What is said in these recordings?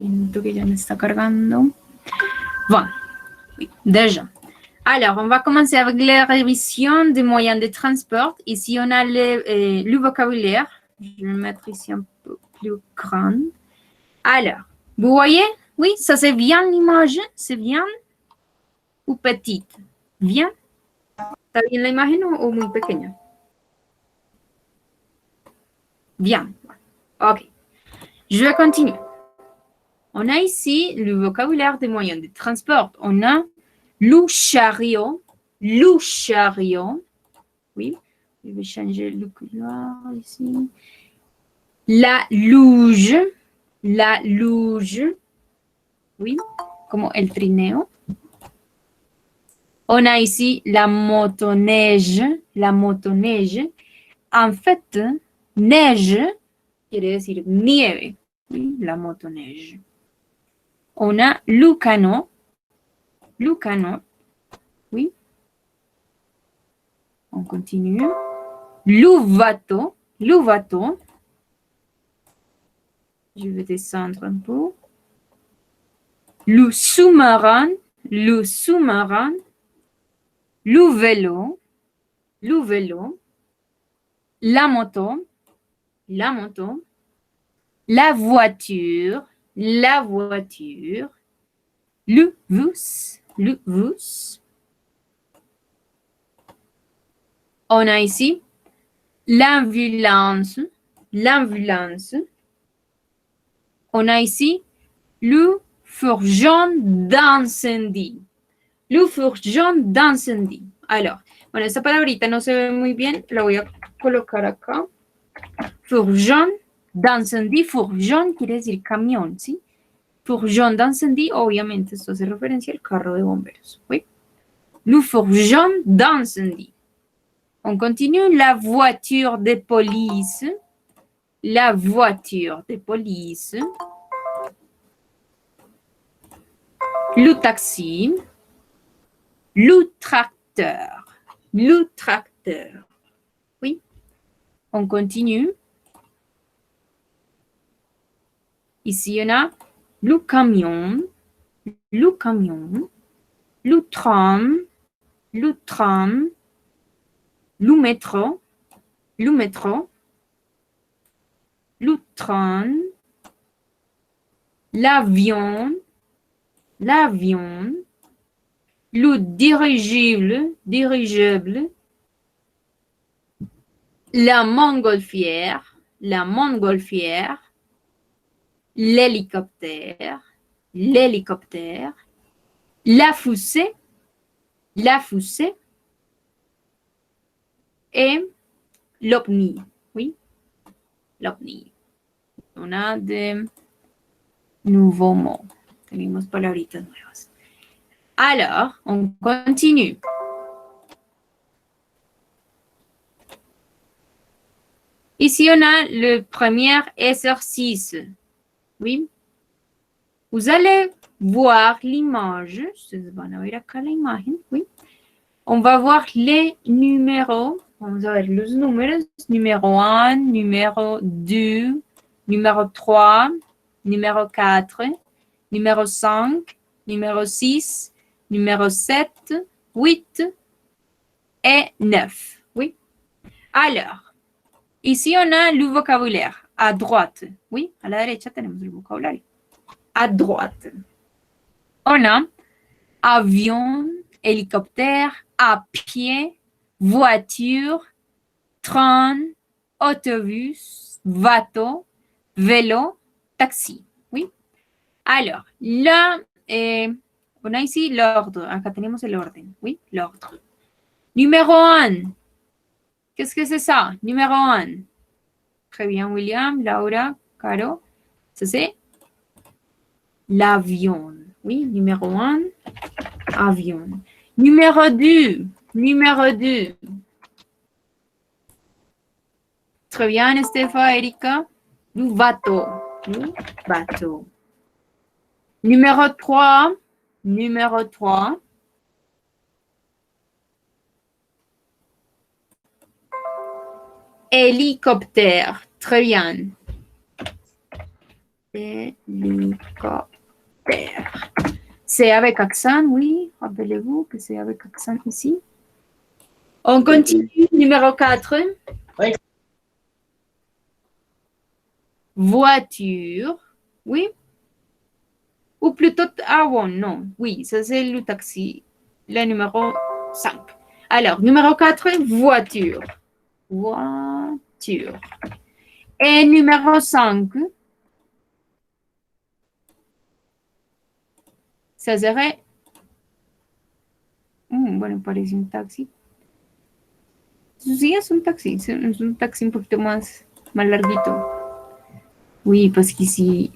Siento que ya me está cargando. Bon, oui, déjà. Alors, on va commencer avec la révision des moyens de transport. Ici, on a le vocabulaire. Je vais mettre ici un peu plus grand. Alors, vous voyez? Oui, ça c'est bien l'image. C'est bien ou petite? Bien? ¿Está bien la imagen o muy pequeña? Bien. OK. Je vais continuer. On a ici le vocabulaire des moyens de transport. On a le chariot. Oui, je vais changer le couleur ici. La luge. Oui, comme el trineo. On a ici la motoneige. En fait, neige quiere decir nieve. Oui, la motoneige. On a le canot. Oui. On continue. Le bateau. Je vais descendre un peu. Le sous-marin. Le vélo. La moto. La voiture. Le bus. On a ici l'ambulance. On a ici le fourgon d'incendie. Alors, bueno, esta palabrita no se ve muy bien, la voy a colocar acá. Fourgon d'incendie. Fourgon quiere decir camión, ¿sí? Fourgon d'incendie, obviamente esto hace referencia al carro de bomberos, ¿sí? Le fourgon d'incendie. On continue. La voiture de police. Le taxi. Le tracteur. Oui. On continue. Ici, on a le camion. Le tram. Le métro. Le train. L'avion. Le dirigeable. La montgolfière. L'hélicoptère. La fusée. Et l'OVNI. Oui, l'OVNI. On a de nouveaux mots. Tenemos palabritas nuevas. Alors, on continue. Ici, on a le premier exercice. Oui. Vous allez voir l'image. Ustedes van a ver acá la imagen. Oui. On va voir les numéros. Vamos a ver los números. Numéro 1, numéro 2, numéro 3, numéro 4, numéro 5, numéro 6, numéro 7, 8 et 9. Oui. Alors, ici on a le vocabulaire. À droite. Oui, à la derecha tenemos el vocabulario. À droite. On a avion, hélicoptère, à pied, voiture, train, autobus, bateau, vélo, taxi. Oui. Alors, là, on a ici l'ordre. Acá tenemos el orden. Oui, l'ordre. Numéro 1. Qu'est-ce que c'est ça? Numéro 1. Très bien, William, Laura, Caro. Ça, c'est l'avion. Oui, numéro 1. Avion. Numéro 2. Très bien, Stéphane, Erika. Le bateau. Numéro 3. Hélicoptère. Très bien. Hélicoptère. C'est avec accent, oui. Rappelez-vous que c'est avec accent ici. On continue. Numéro 4. Oui. Voiture. Oui. Ou plutôt, non. Oui, ça c'est le taxi. Le numéro 5. Alors, numéro 4, voiture. Voiture. Et numéro 5, ça serait... bueno, parece un taxi. Sí, es un taxi. Es un taxi un poquito más larguito. Oui, parce qu'ici...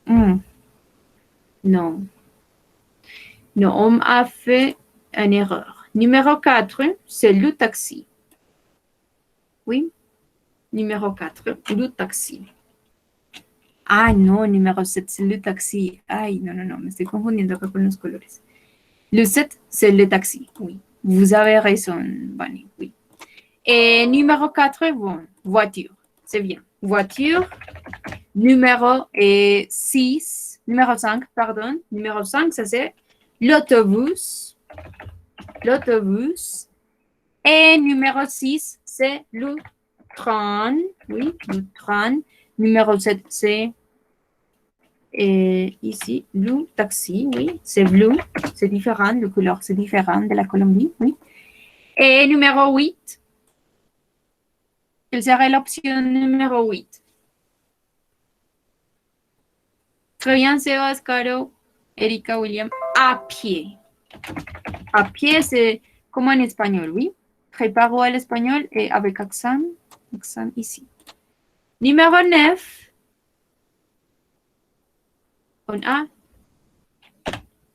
non. Non, on a fait une erreur. Numéro 4, c'est le taxi. Oui. Numéro 4, le taxi. Ah, no, numéro 7, c'est le taxi. Ay, no, me estoy confundiendo acá con los colores. Le 7, c'est le taxi, oui. Vous avez raison, Bunny, oui. Et numéro 4, bon, voiture. C'est bien. Voiture. Numéro 6, numéro 5, pardon. Numéro 5, ça c'est l'autobus. L'autobus. Et numéro 6, c'est le train. Oui, le train. Numéro 7, c'est ici, le taxi, oui, c'est bleu, c'est différent, le couleur c'est différent de la Colombie, oui. Et numéro 8, quelle serait l'option numéro 8? Très bien, Sebas, Caro, Erika, William, à pied. À pied, c'est comme en espagnol, oui. Préparo à l'espagnol et avec accent ici. Numéro 9, on a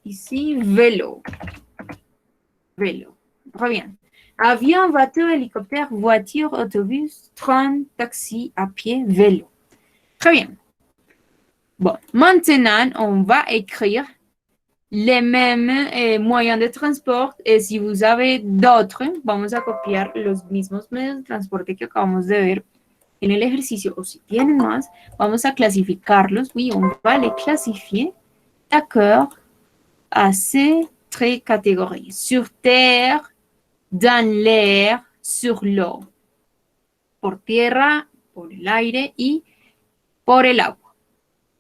ici vélo. Vélo. Très bien. Avion, voiture, hélicoptère, voiture, autobus, train, taxi, à pied, vélo. Très bien. Bon, maintenant, on va écrire les mêmes moyens de transport et si vous avez d'autres, vamos a copiar los mismos medios de transporte que acabamos de ver en el ejercicio o si tienen más, vamos a clasificarlos. Oui, on va les classifier d'accord à ces tres catégories. Sur terre, dans l'air, sur l'eau. Por tierra, por el aire y por el agua.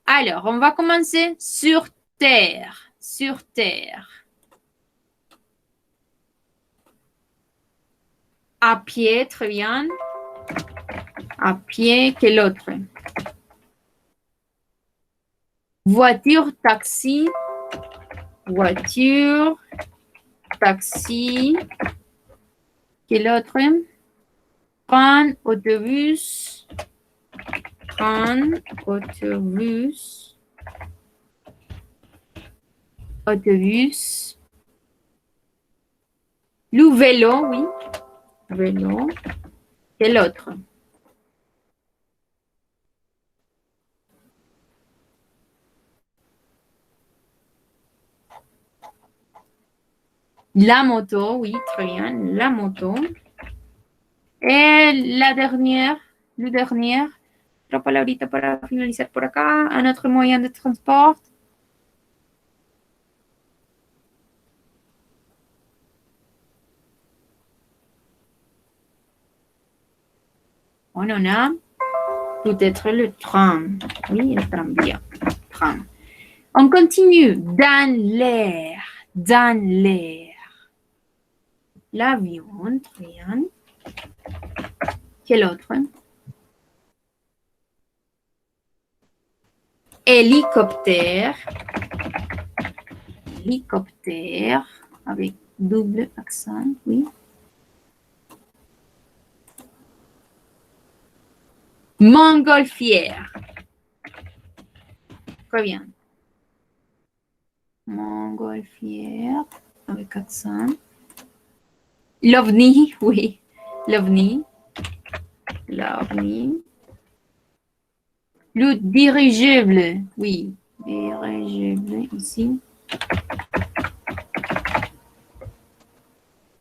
Alors, on va commencer sur terre. Sur terre. À pied, très bien. À pied, quel autre? Voiture, taxi. Voiture, taxi. Quel autre? Train, autobus. Train, autobus. Autobus. Le vélo, oui. Vélo. Quel autre? La moto, oui, très bien. La moto. Et la dernière, le dernier, otra palabrita para finalizar por acá, un autre moyen de transport. On en a peut-être le tram. Oui, le tramvia. Tram. On continue. Dans l'air. Dans l'air. L'avion, très bien. Quel autre? Hélicoptère. Hélicoptère. Avec double accent, oui. Montgolfière. Très bien. Montgolfière avec accent. L'OVNI, oui. L'OVNI. L'OVNI. Le dirigeable, oui. Dirigeable ici.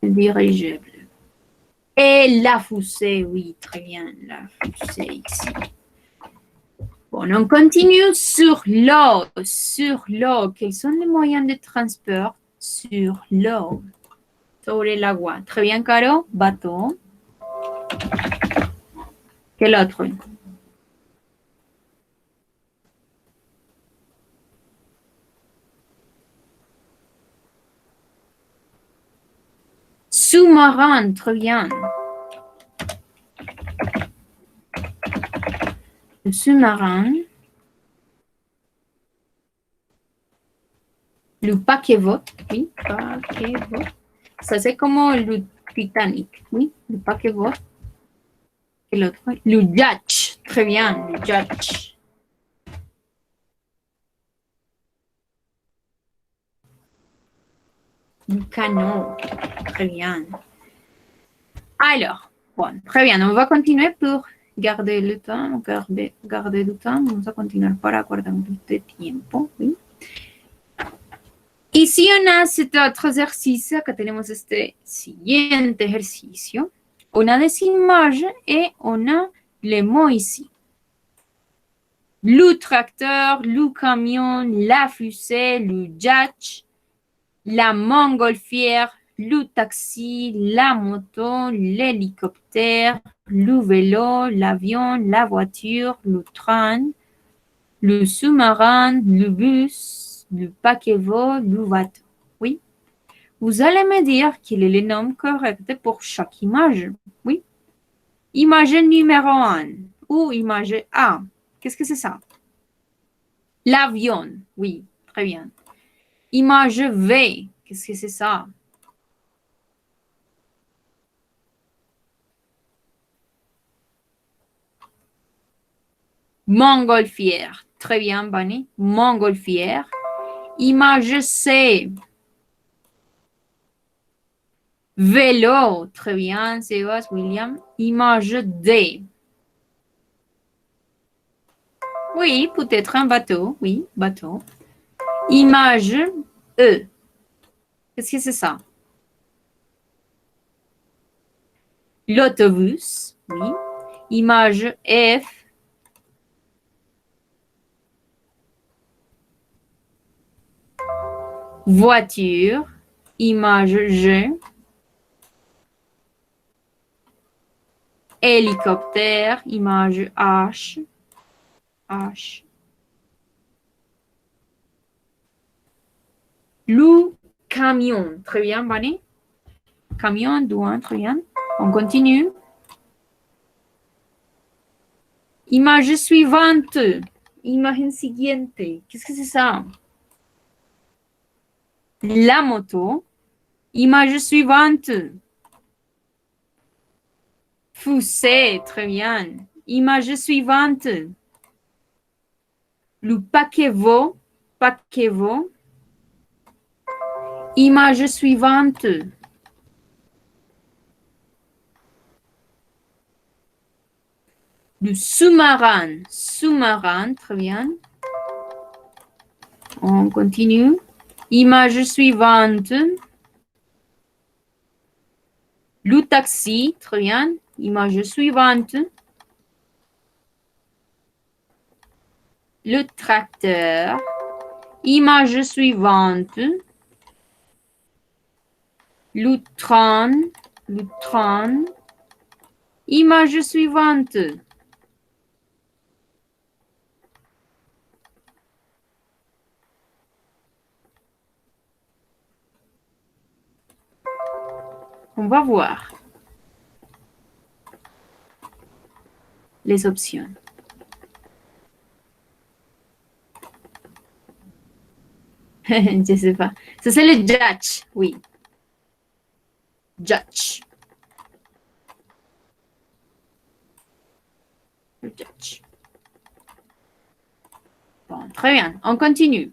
Le dirigeable. Et la fusée, oui, très bien. La fusée ici. Bon, on continue sur l'eau. Sur l'eau, quels sont les moyens de transport sur l'eau? Sobre l'agua. Très bien, Caro. Bateau. Quel autre? Sous-marin. Très bien. Le sous-marin. Le paquebot. Oui, paquebot. Ça, c'est comme le Titanic. Oui, le paquebot. Et l'autre, le yacht. Très bien, le yacht. Le canot. Très bien. Alors, bon, très bien. On va continuer pour garder le temps. Garder le temps. Vamos a continuar para guardar un poquito de tiempo. ¿Sí? Y si on a este otro ejercicio, acá tenemos este siguiente ejercicio. On a des images et on a les mots ici. Le tracteur, le camion, la fusée, le yacht, la montgolfière, le taxi, la moto, l'hélicoptère, le vélo, l'avion, la voiture, le train, le sous-marin, le bus, le paquebot, le bateau. Oui. Vous allez me dire quel est le nom correct pour chaque image. Oui. Image numéro 1 ou image A. Qu'est-ce que c'est ça? L'avion. Oui, très bien. Image V. Qu'est-ce que c'est ça? Montgolfière. Très bien, Bonnie. Montgolfière. Image C. Vélo. Très bien, Sébastien, William. Image D. Oui, peut-être un bateau. Oui, bateau. Image E. Qu'est-ce que c'est ça? L'autobus. Oui. Image F. Voiture. Image G. Hélicoptère. Image H. H. Le camion. Très bien, Bonnie. Camion, douane, très bien. On continue. Image suivante. Image siguiente. Qu'est-ce que c'est ça? La moto. Image suivante. Fusée, très bien. Image suivante. Le paquebot. Paquebot. Image suivante. Le sous-marin. Sous-marin, très bien. On continue. Image suivante. Le taxi, très bien. Image suivante. Le tracteur. Image suivante. Le train. Le train. Image suivante. On va voir les options. Je ne sais pas. Ça, c'est le yacht, oui. Yacht. Le yacht. Bon, très bien. On continue.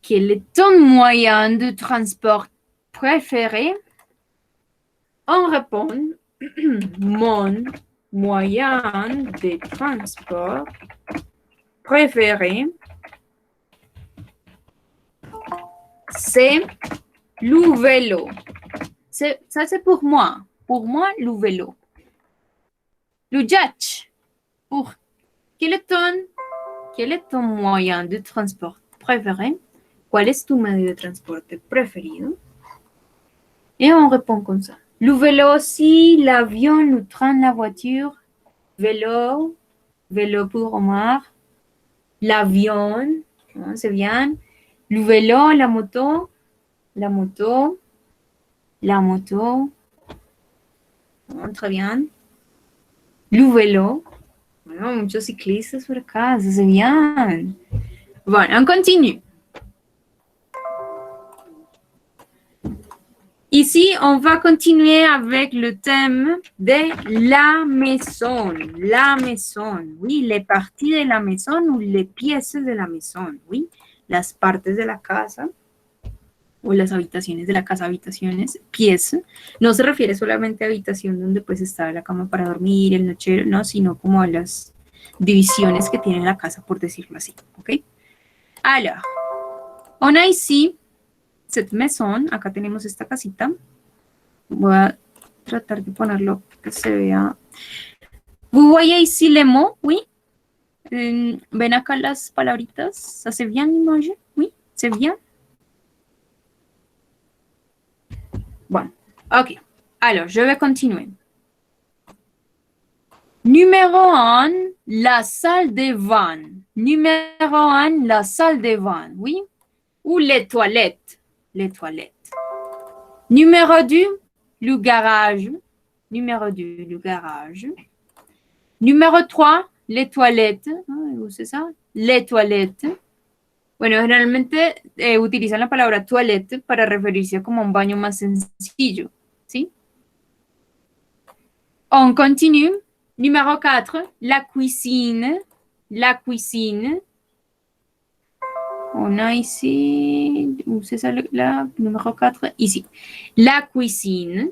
Quel est ton moyen de transport préféré? On répond mon moyen de transport préféré, c'est le vélo. Ça, c'est pour moi. Pour moi, le vélo. Le yacht. pour quel est ton moyen de transport préféré? ¿Cuál es tu medio de transporte preferido? Et on répond comme ça. Le vélo aussi, l'avion, le train, la voiture, vélo, vélo pour Omar, l'avion, hein, c'est bien, le vélo, la moto, la moto, la moto, hein, très bien, le vélo, bueno, muchos ciclistas por acá, ça c'est bien. Bon, on continue. Ici, on va continuer avec le thème de la maison. La maison, oui, les parties de la maison ou les pièces de la maison, oui, las partes de la casa o las habitaciones de la casa, habitaciones, pieza. No se refiere solamente a habitación donde pues está la cama para dormir, el nochero, no, sino como a las divisiones que tiene la casa, por decirlo así, ¿ok? Alors, on a ici cette maison, acá tenemos esta casita. Voy a tratar de ponerlo que se vea. Vous voyez ici les mots, oui? Ven acá las palabritas. ¿Ça se bien l'image? Oui, c'est bien. Bon, ok. Alors, je vais continuer. Numéro 1, la salle de bain. Numéro 1, la salle de bain, oui? Ou les toilettes. Les toilettes. Numéro 2, le garage. Numéro 2, le garage. Numéro 3, les toilettes. ¿C'est ça? Les toilettes. Bueno, generalmente utilizan la palabra toilette para referirse como a un baño más sencillo, ¿sí? On continue. Numéro 4, la cuisine. La cuisine. On a ici, où c'est ça la numéro 4? Ici. La cuisine.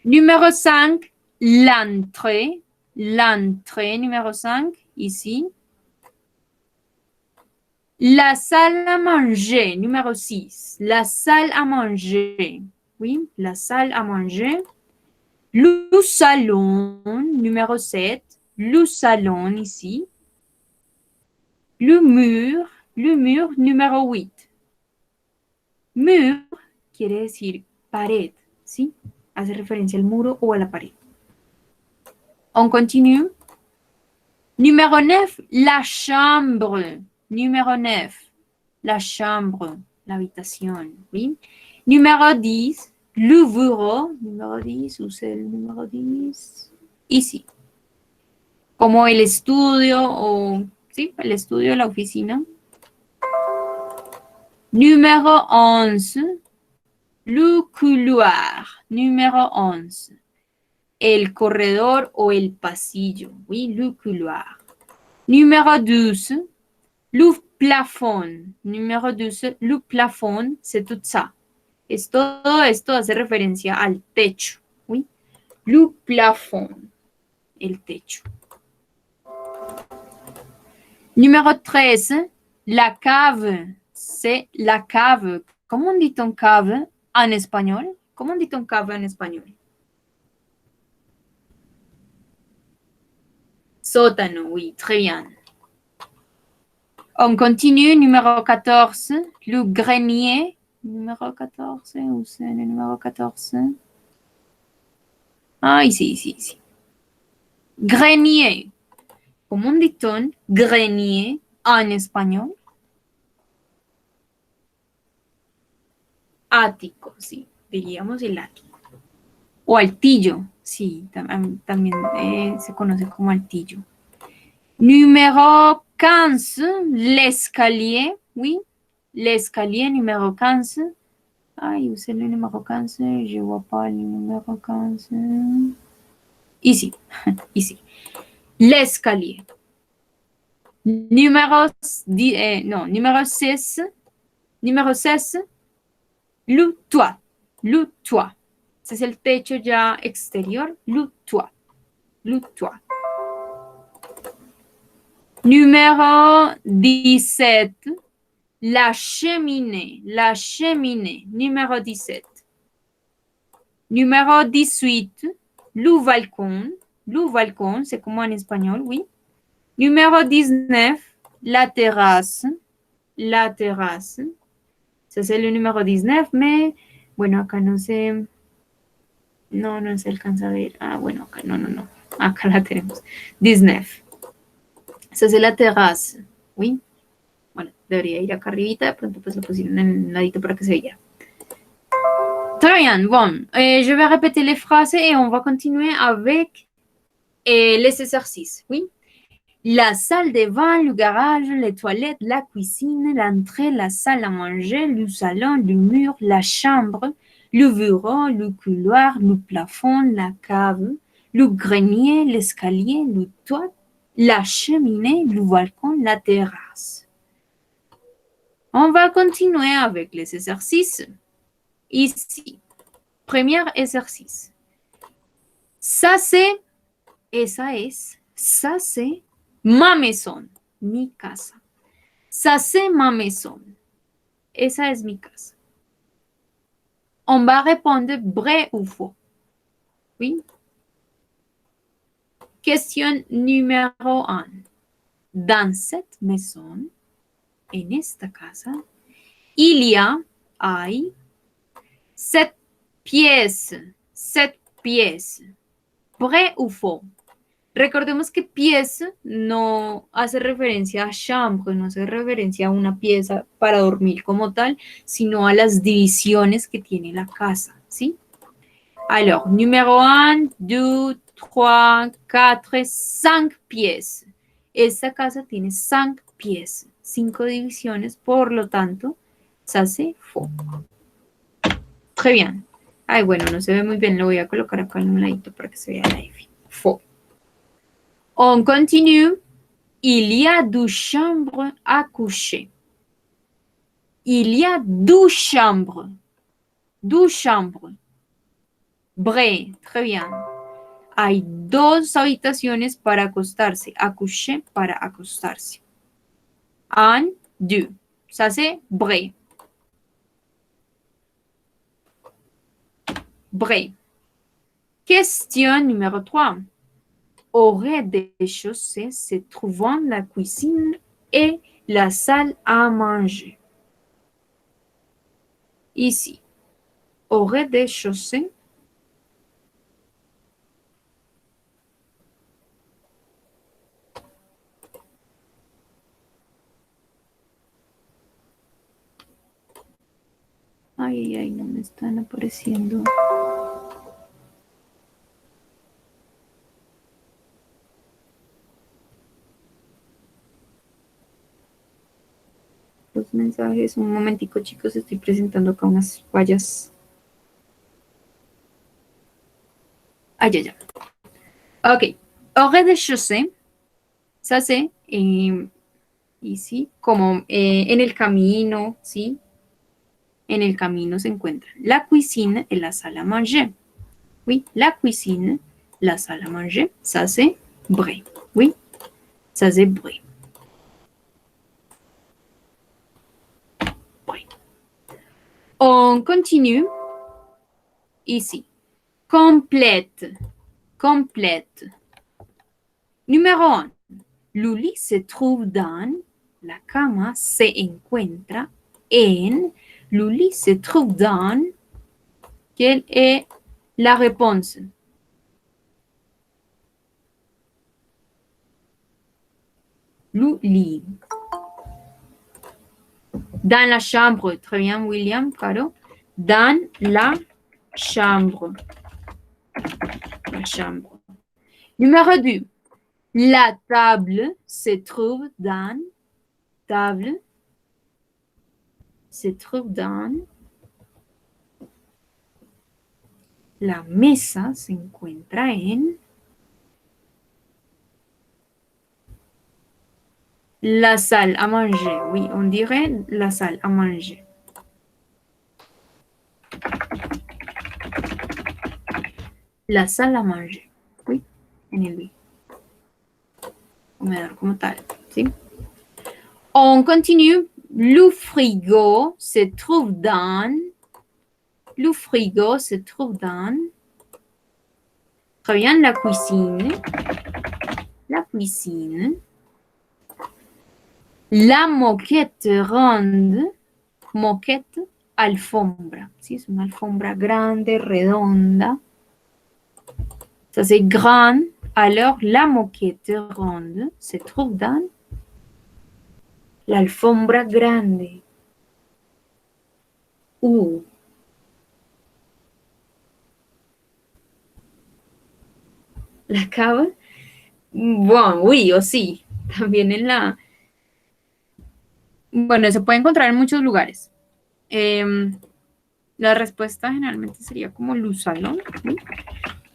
Numéro 5, l'entrée. L'entrée, numéro 5, ici. La salle à manger, numéro 6. La salle à manger. Oui, la salle à manger. Le salon, numéro 7. Le salon, ici. Le mur, numéro 8. Mur quiere decir pared, ¿sí? Hace referencia al muro o a la pared. On continue. Numéro 9, la chambre. Numéro 9, la chambre, l'habitation, oui. Numéro 10, le bureau. Numéro 10, où c'est le numéro 10? Ici. Como el estudio o, sí, el estudio, la oficina. Numéro 11, le couloir. Numéro 11, el corredor o el pasillo, oui, le couloir. Numéro 12, le plafond. Numéro 12, le plafond, c'est tout ça. Todo esto hace referencia al techo, oui. Le plafond, el techo. Numéro 13, la cave. C'est la cave. Comment dit-on cave en espagnol? Comment dit-on cave en espagnol? Sótano, oui, très bien. On continue, numéro 14, le grenier. Numéro 14, où c'est le numéro 14? Ah, ici, ici, ici. Grenier. Comment dit-on grenier en espagnol? Ático, sí, diríamos el ático. O altillo, sí, también se conoce como altillo. Numéro 15, l'escalier, oui. L'escalier numéro 15. Ay, c'est le numéro 15, je ne vois pas le numéro 15. Ici, ici. L'escalier. Numéro 16. Numéro 16, le toit. Le toit. C'est el techo ya exterior, le toit. Le toit. Numéro 17, la cheminée. La cheminée. Numéro 17. Numéro 18, le balcón. Le balcón, c'est comment en espagnol, oui. Numéro 19, la terrasse. La terrasse. Ça, c'est le numéro 19, mais bueno, acá no se... No, no se alcanza a ver. Ah, bueno, acá no. Acá la tenemos. 19. Ça, c'est la terrasse. Oui. Bueno, debería ir acá arribita. De pronto, pues lo pusieron en un ladito para que se vea. Très bien. Bon, je vais répéter les phrases et on va continuer avec les exercices. Oui. La salle de bain, le garage, les toilettes, la cuisine, l'entrée, la salle à manger, le salon, le mur, la chambre, le bureau, le couloir, le plafond, la cave, le grenier, l'escalier, le toit, la cheminée, le balcon, la terrasse. On va continuer avec les exercices. Ici, premier exercice. Ça c'est, esa es, ça c'est ma maison, mi casa. Ça c'est ma maison. Esa es mi casa. On va répondre vrai ou faux. Oui. Question numéro 1. Dans cette maison, en esta casa, il y a, hay, 7 pièces. 7 pièces. Vrai ou faux? Recordemos que pieza no hace referencia a chambre, no hace referencia a una pieza para dormir como tal, sino a las divisiones que tiene la casa, ¿sí? Alors, numéro 1, 2, 3, 4, 5 pièces. Esta casa tiene 5 pièces, 5 divisiones, por lo tanto, ça c'est faux. Très bien. Ay, bueno, no se ve muy bien, lo voy a colocar acá en un ladito para que se vea la F. Faux. On continue. Il y a 2 chambres à coucher. Il y a 2 chambres. 2 chambres. Vrai, très bien. Hay 2 habitaciones para acostarse. À coucher, para acostarse. 1, 2. Ça, c'est vrai. Vrai. Question numéro 3. Au rez-de-chaussée se trouvant la cuisine et la salle à manger. Ici, au rez-de-chaussée, ay, no me están apareciendo. Los mensajes. Un momentico, chicos, estoy presentando acá unas fallas. Ya. Ok. Au rez-de-chaussée, ça c'est ici, como en el camino, ¿sí? En el camino se encuentra la cuisine et la salle à manger. Oui, la cuisine, la salle à manger, ça c'est vrai. Oui, ça c'est vrai. Vrai. On continue ici. Complète. Complète. Numéro 1. Le lit se trouve dans, la cama se encuentra en, le lit se trouve dans. Quelle est la réponse? Le lit. Dans la chambre. Très bien, William, Caro. Dans la chambre. La chambre. Numéro 2. La table se trouve dans. Table se trouve dans. La mesa se encuentra en. La salle à manger. Oui, on dirait la salle à manger. La salle à manger. Oui, en el oui. Comedor como tal, ¿sí? On continue. Le frigo se trouve dans. Le frigo se trouve dans. Très bien, la cuisine. La cuisine. La moquette ronde, moquette, alfombra. ¿Sí? Es una alfombra grande, redonda. Ça c'est grand. Alors, la moquette ronde se trouve dans l'alfombra grande. La cava. Bueno, oui, o sí. También en la... Bueno, se puede encontrar en muchos lugares. La respuesta generalmente sería como le salon, ¿sí?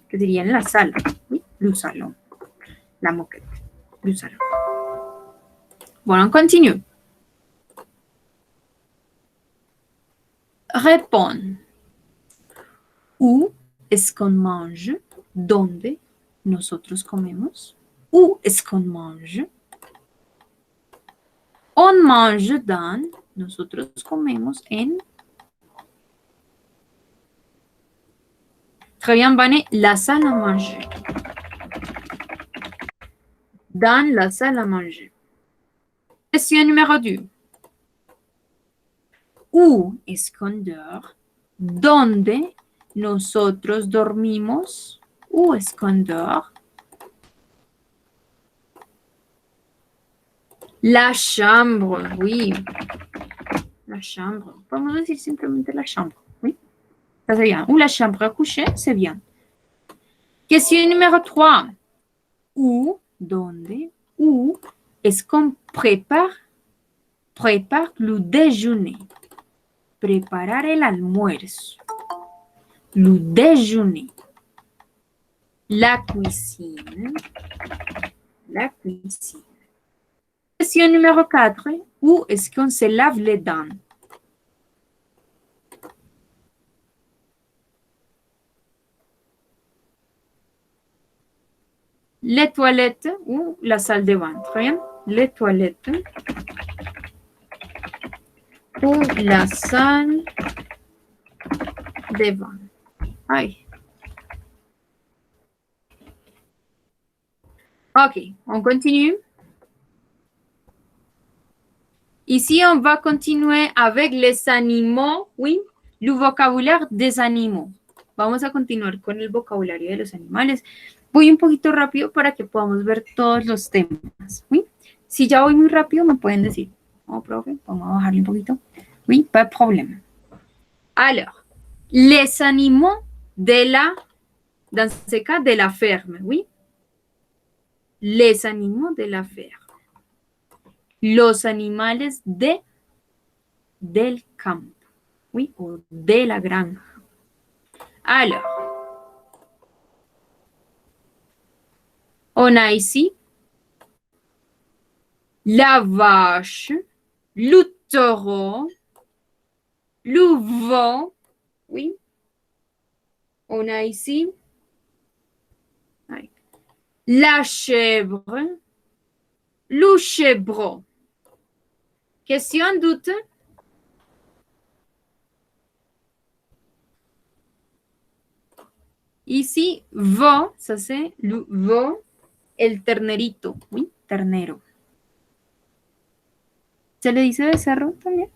Que sería en la sala. ¿Sí? Le salon. La moquette. Le salon. Bueno, on continue. Répond. Où est-ce qu'on mange? ¿Dónde nosotros comemos? Où est-ce qu'on mange? On mange dans. Nosotros comemos en. Très bien, Vane. La salle à manger. Dans la salle à manger. Question numéro 2. Où est-ce qu'on dort? ¿Dónde nosotros dormimos? Où est-ce qu'on dort? La chambre, oui. La chambre. Podemos decir simplemente la chambre, oui. Ça c'est bien. Ou la chambre à coucher, c'est bien. Question numéro 3. Où, ¿dónde? Où est-ce qu'on prépare le déjeuner? Preparar el almuerzo. Le déjeuner. La cuisine. La cuisine. Question numéro 4. Où est-ce qu'on se lave les dents? Les toilettes ou la salle de bain. Très bien. Les toilettes ou la salle de bain. Ay. Ok, on continue. Ici, on va continuer avec les animaux, oui, le vocabulaire des animaux. Vamos a continuar con el vocabulario de los animales. Voy un poquito rápido para que podamos ver todos los temas, ¿sí? Si ya voy muy rápido, me pueden decir, oh, profe, vamos a bajarle un poquito. Oui, pas de problème. Alors, les animaux de la, dans ce cas, de la ferme, oui. Les animaux de la ferme. Los animales del campo, oui, o de la granja. Alors, on a ici la vache, le taureau, le veau, oui. On a ici la chèvre, le chèvreau. Question, doute? Ici, veau, ça c'est le veau, el ternerito, oui, ternero. ¿Se le dice becerro también?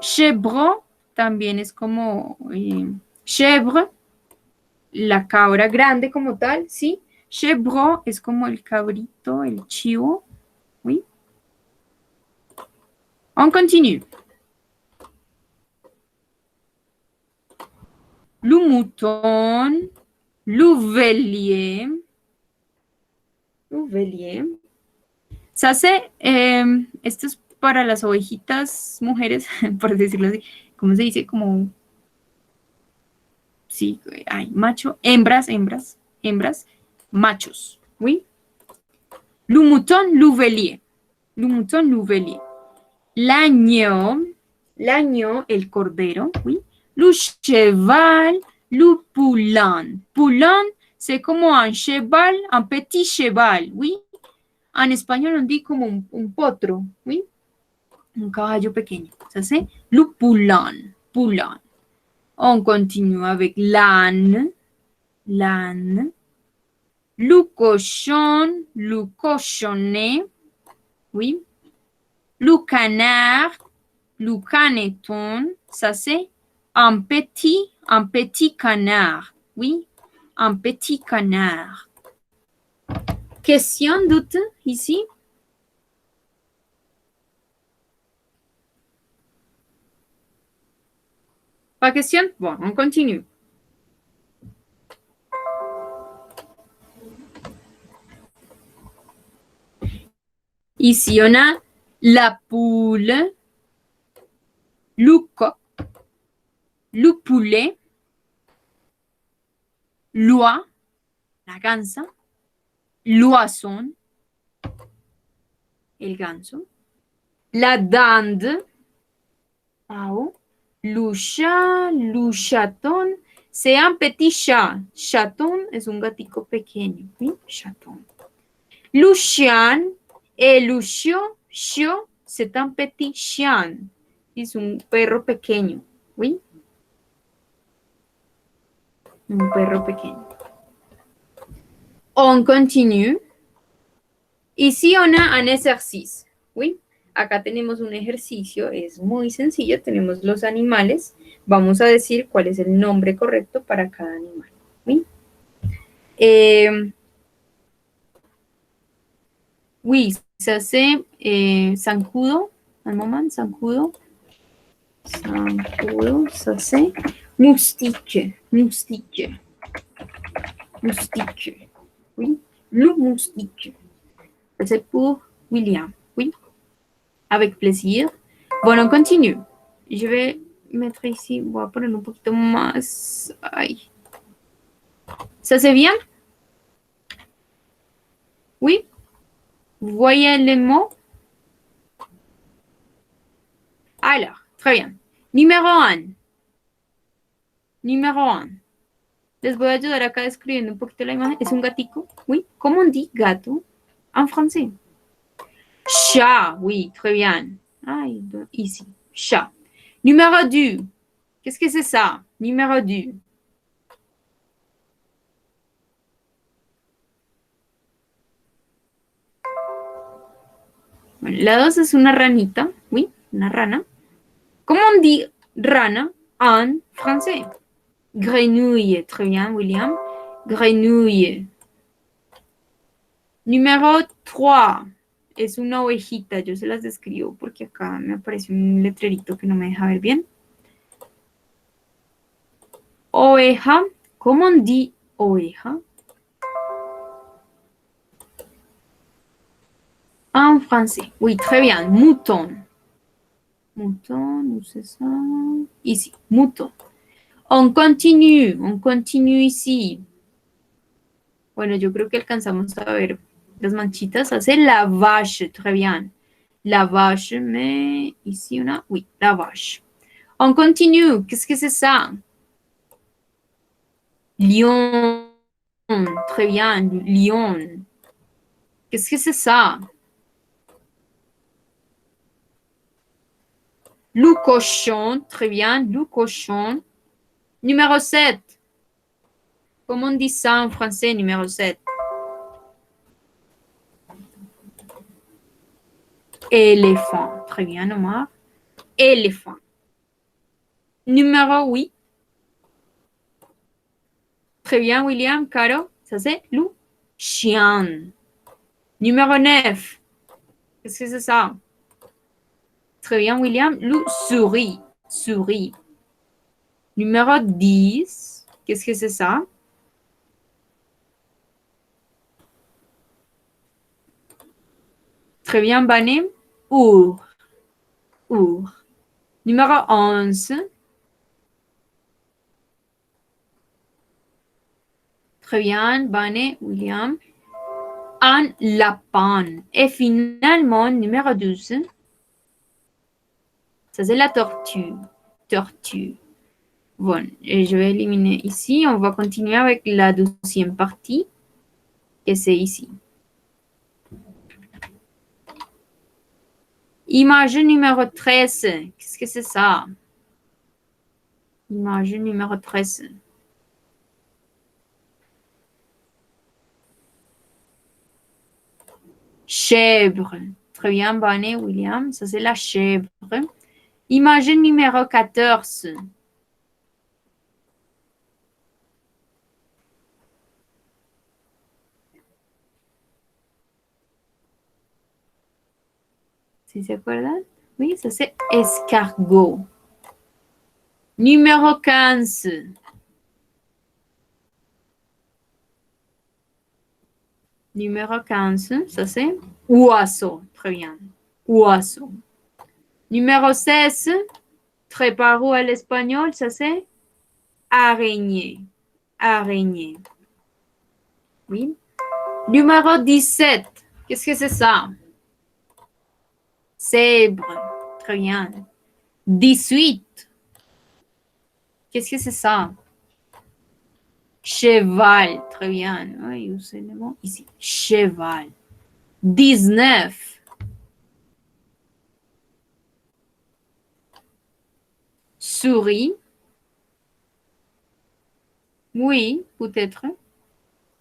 Chèvre también es como chèvre, la cabra grande como tal, ¿sí? Chèvre es como el cabrito, el chivo, ¿oui? On continue. Le mouton, le bélier. Le bélier. Ça c'est, esto es para las ovejitas mujeres, por decirlo así. ¿Cómo se dice? Como, sí, hay macho, hembras, machos, ¿oui? Le mouton, le bélier. Le mouton, le bélier. L'agneau, el cordero, ¿oui? Le cheval, le poulain. Poulain, c'est como un cheval, un petit cheval, ¿oui? En español on dit como un potro, ¿oui? Un caballo pequeño. Ça c'est le poulain. Poulain. On continue avec l'âne. L'âne. Le cochon, le cochonnet, oui. Le canard, le caneton, ça c'est un petit canard, oui. Un petit canard. Question, doute ici? Pas question? Bon, on continue. Ici, on a la poule, le coq, le poulet, l'oie, la gansa, l'oison, el ganso, la dinde, pao, le chat, le chaton, c'est un petit chat. Chaton es un gatico pequeño, ¿sí? Chaton. Le chien et le chiot, chiot, c'est un petit chien. Es un perro pequeño, ¿oui? Un perro pequeño. On continue. Ici, on a un ejercicio, ¿oui? Acá tenemos un ejercicio, es muy sencillo, tenemos los animales. Vamos a decir cuál es el nombre correcto para cada animal, ¿oui? Oui, ça c'est zancudo, un moment, zancudo. Zancudo, ça c'est moustique, moustique, moustique. Oui, le moustique. C'est pour William, oui. Avec plaisir. Bon, on continue. Je vais mettre ici, voy a poner un poquito más. Ay. ¿Ça c'est bien? Oui. Vous voyez les mots? Alors, très bien. Numéro 1. Numéro 1. Les voy a ayudar acá describiendo un poquito la imagen. Es un gatico. Oui. ¿Cómo on dit gato en français? Chat. Oui, très bien. Ay, ici. Chat. Numéro 2. Qu'est-ce que c'est ça? Numéro 2. Bueno, la 2 es una ranita. Oui, una rana. ¿Cómo on dit rana en français? Grenouille. Très bien, William. Grenouille. Numéro 3. Es una ovejita. Yo se las describo porque acá me aparece un letrerito que no me deja ver bien. Oveja. ¿Cómo on dit oveja? En français. Oui, très bien. Mouton. Mouton, où c'est ça? Ici, mouton. On continue ici. Bueno, yo creo que alcanzamos a ver las manchitas. Hace la vache, très bien. La vache, mais ici on a, oui, la vache. On continue. Qu'est-ce que c'est ça? Lion. Très bien, lion. Qu'est-ce que c'est ça? Le cochon. Très bien, le cochon. Numéro 7. Comment on dit ça en français, numéro 7? Éléphant. Très bien, Omar. Éléphant. Numéro 8. Très bien, William. Caro, ça c'est le chien. Numéro 9. Qu'est-ce que c'est ça? Très bien, William. Le souris. Souris. Numéro 10. Qu'est-ce que c'est ça? Très bien, Banem. Ours. Ours. Numéro 11. Très bien, Bané, William. Un lapin. Et finalement, numéro 12. Ça, c'est la tortue. Tortue. Bon, et je vais éliminer ici. On va continuer avec la deuxième partie. Et c'est ici. Image numéro 13. Qu'est-ce que c'est ça? Image numéro 13. Chèvre. Très bien, bonne, William. Ça, c'est la chèvre. Image numéro 14. ¿Sí se acuerdan? Oui, ça, c'est escargot. Numéro 15. Numéro 15, ça c'est oiseau. Très bien. Oiseau. Numéro 16, très paro à l'espagnol, ça c'est araignée. Araignée. Oui. Numéro 17, qu'est-ce que c'est ça? Zèbre. Très bien. 18, qu'est-ce que c'est ça? Cheval. Très bien. Oui, où c'est le mot? Ici. Cheval. 19. Souris. Oui, peut-être.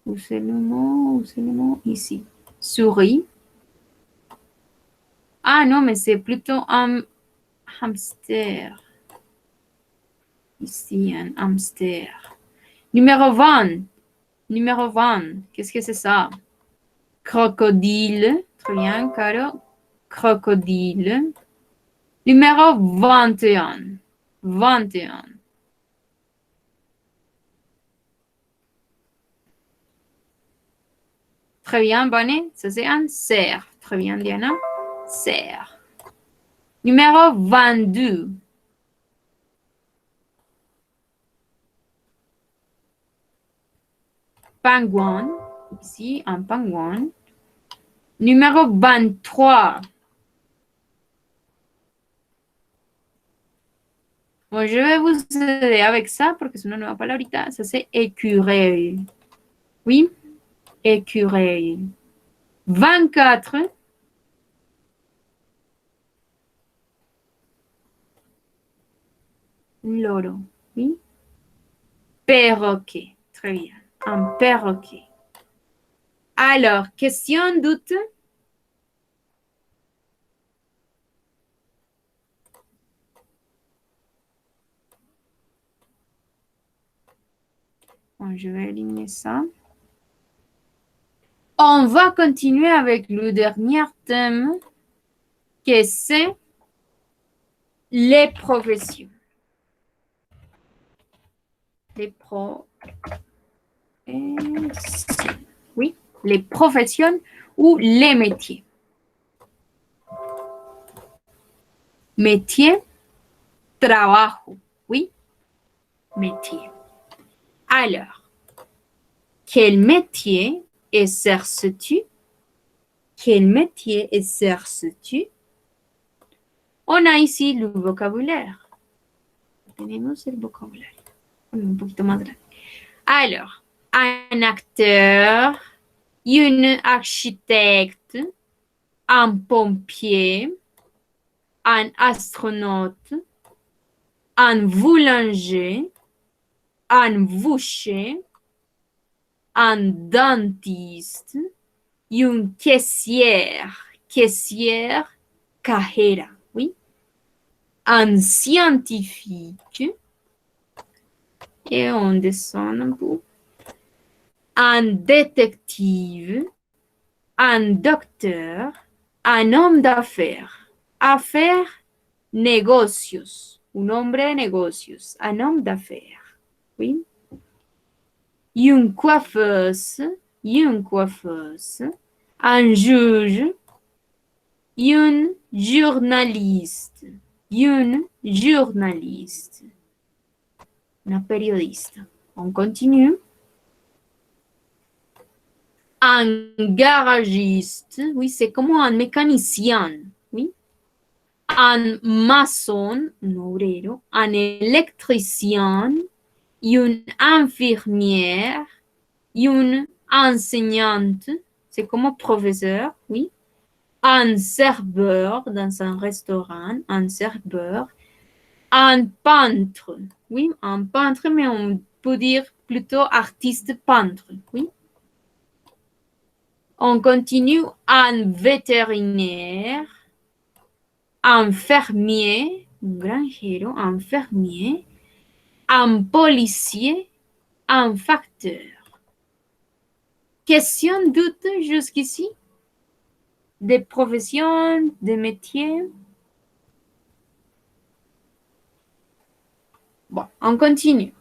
Où c'est le mot? Où c'est le mot? Ici. Souris. Ah non, mais c'est plutôt un hamster. Ici, un hamster. Numéro 20. Numéro 20. Qu'est-ce que c'est ça? Crocodile. Très bien, Caro. Crocodile. Numéro 21. 21. Très bien, Bonnie. Ça, c'est un cerf. Très bien, Diana. Cerf. Numéro 22. Pingouin. Ici, un pingouin. Numéro 23. Bon, je vais vous aider avec ça parce que sinon, ne va pas ahorita. Ça, c'est écureuil. Oui, écureuil. 24. Loro. Oui. Perroquet. Très bien. Un perroquet. Alors, question, doute? Bon, je vais éliminer ça. On va continuer avec le dernier thème, que c'est les professions. Les professions. Oui, les professions ou les métiers. Métier, trabajo. Oui, métier. Alors, quel métier exerces-tu? Quel métier exerces-tu? On a ici le vocabulaire. Tenemos el vocabulario. Un poquito más grande. Alors, un acteur, une architecte, un pompier, un astronaute, un boulanger, un boucher, un dentiste et une caissière. Caissière, cajera, oui. Un scientifique. Et on descend un peu. Un détective, un docteur, un homme d'affaires. Affaires, negocios. Un hombre de negocios. Un homme d'affaires. Oui. Une coiffeuse, une coiffeuse. Un juge, une journaliste. Une journaliste. Una periodista. On continue. Un garagiste, oui, c'est comme un mécanicien, oui. Un maçon, un obrero, un électricien, une infirmière, une enseignante, c'est comme professeur, oui. Un serveur dans un restaurant, un serveur. Un peintre, oui, un peintre, mais on peut dire plutôt artiste peintre, oui. On continue. Un vétérinaire, un fermier, un granjero, un fermier, un policier, un facteur. Question, doute jusqu'ici? Des professions, des métiers? Bon, on continue.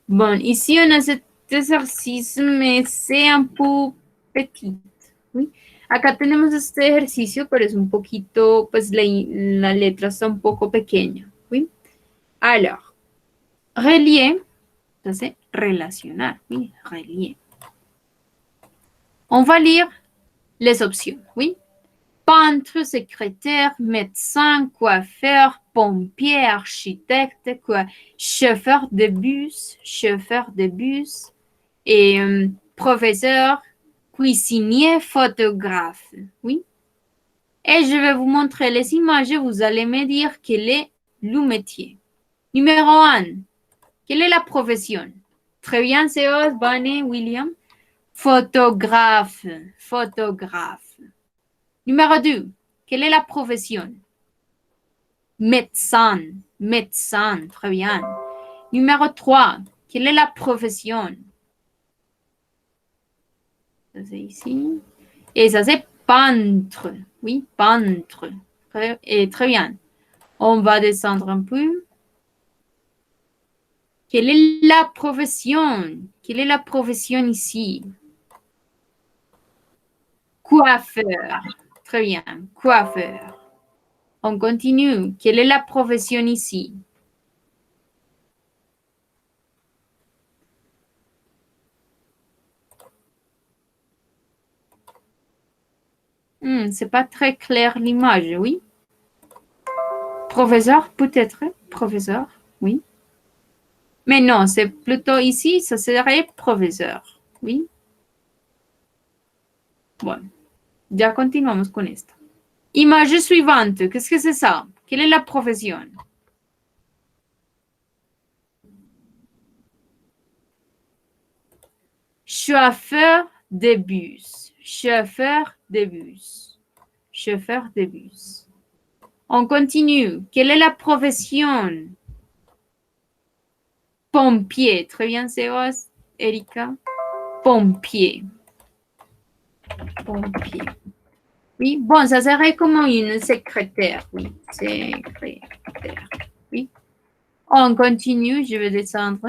Bon, ici, on a cet exercicio, mais c'est un peu petit. ¿Sí? Acá tenemos este ejercicio, pero es un poquito, pues la letra está un poco pequeña. ¿Sí? Alors, relier, entonces, relacionar. ¿Sí? Relier. On va lire les options. ¿Sí? Peintre, secrétaire, médecin, coiffeur, pompier, architecte, quoi, chauffeur de bus et professeur, cuisinier, photographe. Oui. Et je vais vous montrer les images et vous allez me dire quel est le métier. Numéro 1. Quelle est la profession? Très bien, c'est Bonne, William. Photographe. Photographe. Numéro 2. Quelle est la profession? Médecin. Médecin. Très bien. Numéro 3. Quelle est la profession? Ça, c'est ici. Et ça, c'est peintre. Oui, peintre. Très bien. On va descendre un peu. Quelle est la profession? Quelle est la profession ici? Coiffeur. Très bien. Coiffeur. On continue. Quelle est la profession ici? C'est pas très clair l'image, oui. Professeur, peut-être. Professeur, oui. Mais non, c'est plutôt ici, ça serait professeur, oui. Bon, ya continuamos con esta. Image suivante, qu'est-ce que c'est ça? Quelle est la profession? Chauffeur de bus. Chauffeur de bus. Chauffeur de bus. On continue. Quelle est la profession? Pompier. Très bien, c'est Erika. Pompier. Pompier. Oui, bon, ça serait comme une secrétaire. Oui, secrétaire. Oui. On continue, je vais descendre.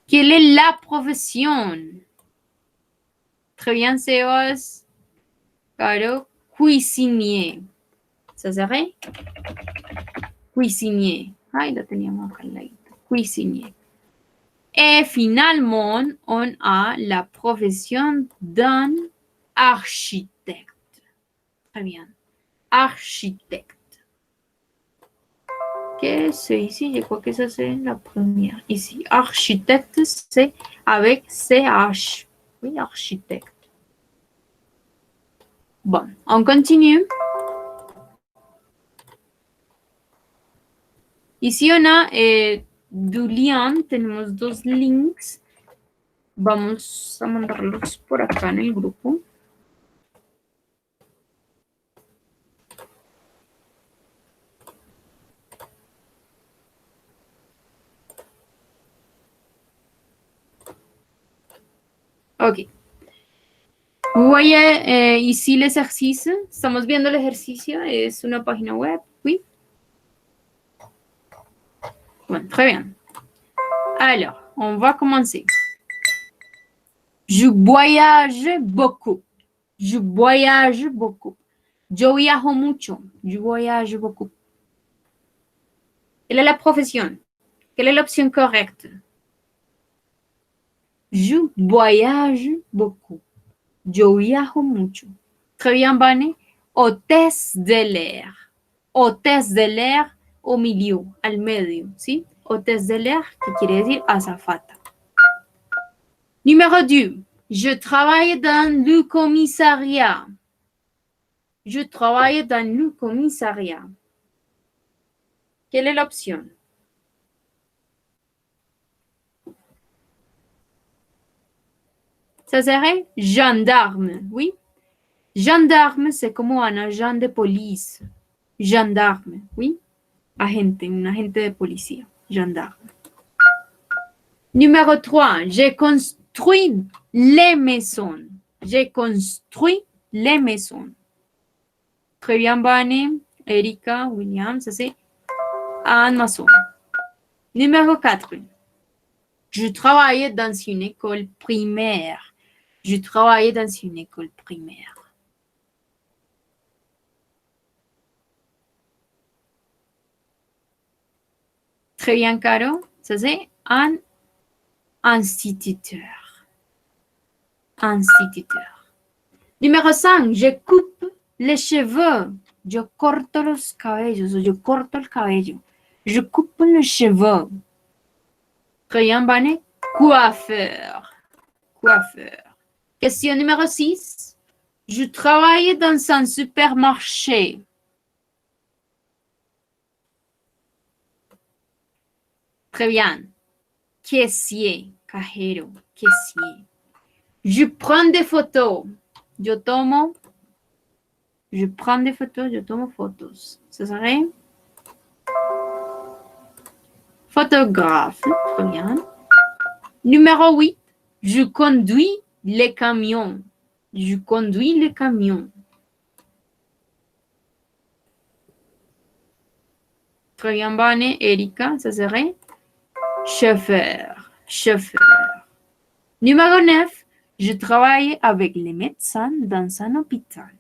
Quelle est la profession? Très bien, c'est Caro, cuisinier. ¿Ça serait? Cuisinier. Ay, lo teníamos acá al ladito. Cuisinier. Et finalement, on a la profession d'un architecte. Très bien. Architecte. Que c'est ici, je crois que ça c'est la première. Ici, architecte, c'est avec CH. Oui, architecte. Bon, on continue. Ici, on a du lien, tenemos dos links. Vamos a mandarlos por acá en el grupo. Ok. Vous voyez ici l'exercice. Estamos viendo el ejercicio. Es una página web. Oui. Bon, très bien. Alors, on va commencer. Je voyage beaucoup. Je voyage beaucoup. Yo viajo mucho. Je voyage beaucoup. Quelle est la profession? Quelle est l'option correcte? Je voyage beaucoup. Yo viajo mucho. Très bien, Bonne. Hôtesse de l'air. Hôtesse de l'air au milieu, al medio, ¿sí? Hôtesse de l'air, que quiere decir azafata. Numéro 2. Je travaille dans le commissariat. Je travaille dans le commissariat. Quelle est l'option? Ça serait gendarme, oui. Gendarme, c'est comme un agent de police. Gendarme, oui. Agente, un agente de policía. Gendarme. Numéro 3. J'ai construit les maisons. J'ai construit les maisons. Très bien, Bonnie, Erika, William, ça c'est un maçon. Numéro 4. Je travaillais dans une école primaire. Je travaillais dans une école primaire. Très bien, Caro. Ça, c'est un instituteur. Instituteur. Numéro 5. Je coupe les cheveux. Yo corto los cabellos. Yo corto el cabello. Je coupe les cheveux. Très bien, Bonnie. Coiffeur. Coiffeur. Question numéro 6. Je travaille dans un supermarché. Très bien. Caissier. Cajero. Caissier. Je prends des photos. Je prends des photos. Je tomo photos. Ça serait photographe. Très bien. Numéro 8. Je conduis les camions. Je conduis les camions. Très bien, bonne, Erika. Ça serait chauffeur. Chauffeur. Numéro 9. Je travaille avec les médecins dans un hôpital.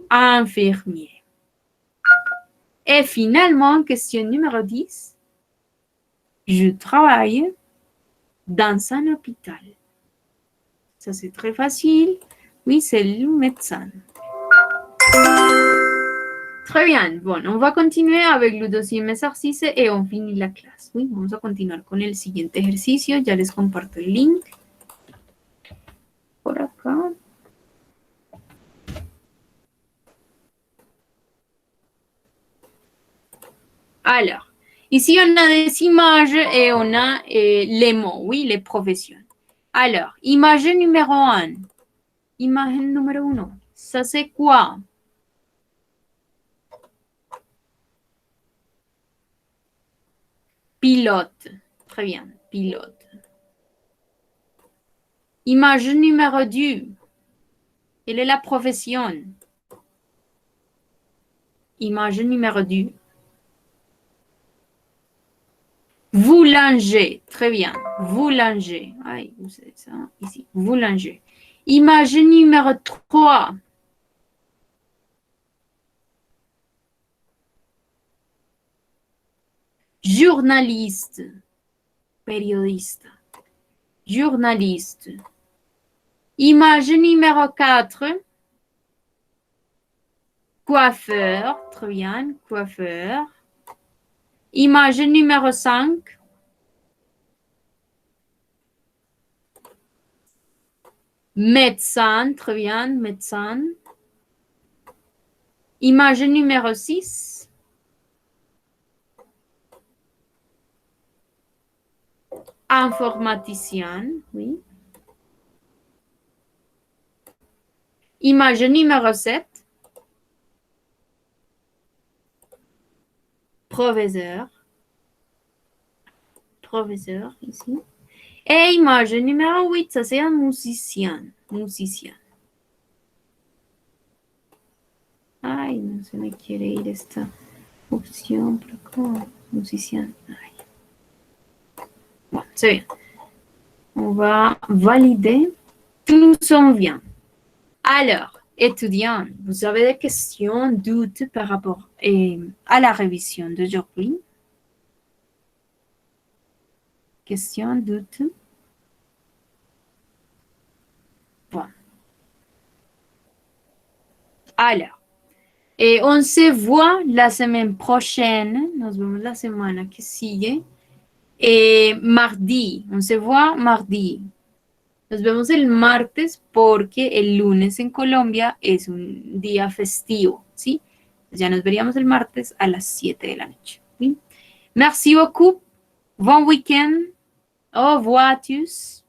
Infirmier. Et finalement, question numéro 10. Je travaille dans un hôpital. Ça, c'est très facile. Oui, c'est le médecin. Très bien. Bon, on va continuer avec le deuxième exercice et on finit la clase. Oui, vamos a continuar con el siguiente ejercicio. Ya les comparto el link. Por acá. Alors, ici, on a des images et on a les mots, oui, les professions. Alors, image numéro 1. Image numéro 1. Ça, c'est quoi? Pilote. Très bien, pilote. Image numéro 2. Quelle est la profession? Image numéro 2. Boulanger. Très bien. Boulanger. Aïe, vous savez ça ici. Boulanger. Image numéro 3. Journaliste. Periodiste. Journaliste. Image numéro 4. Coiffeur. Très bien. Coiffeur. Image numéro 5. Médecin. Très bien. Médecin. Image numéro 6. Informaticien. Oui. Image numéro 7. Professeur. Professeur, ici. Et image numéro 8, ça c'est un musicien. Musicien. Ay, no se me quiere ir esta opción por acá. Musicien. Ay. Bon, c'est bien. On va valider. Tout s'en vient. Alors, étudiants, vous avez des questions, doutes par rapport à la révision d'aujourd'hui? Questions, doutes? Bon. Alors, et on se voit la semaine prochaine. Nos vemos la semana que sigue. Et mardi. On se voit mardi. Nos vemos el martes porque el lunes en Colombia es un día festivo, ¿sí? Ya nos veríamos el martes a las 7 de la noche. ¿Sí? Merci beaucoup. Bon week-end. Au revoir à tous.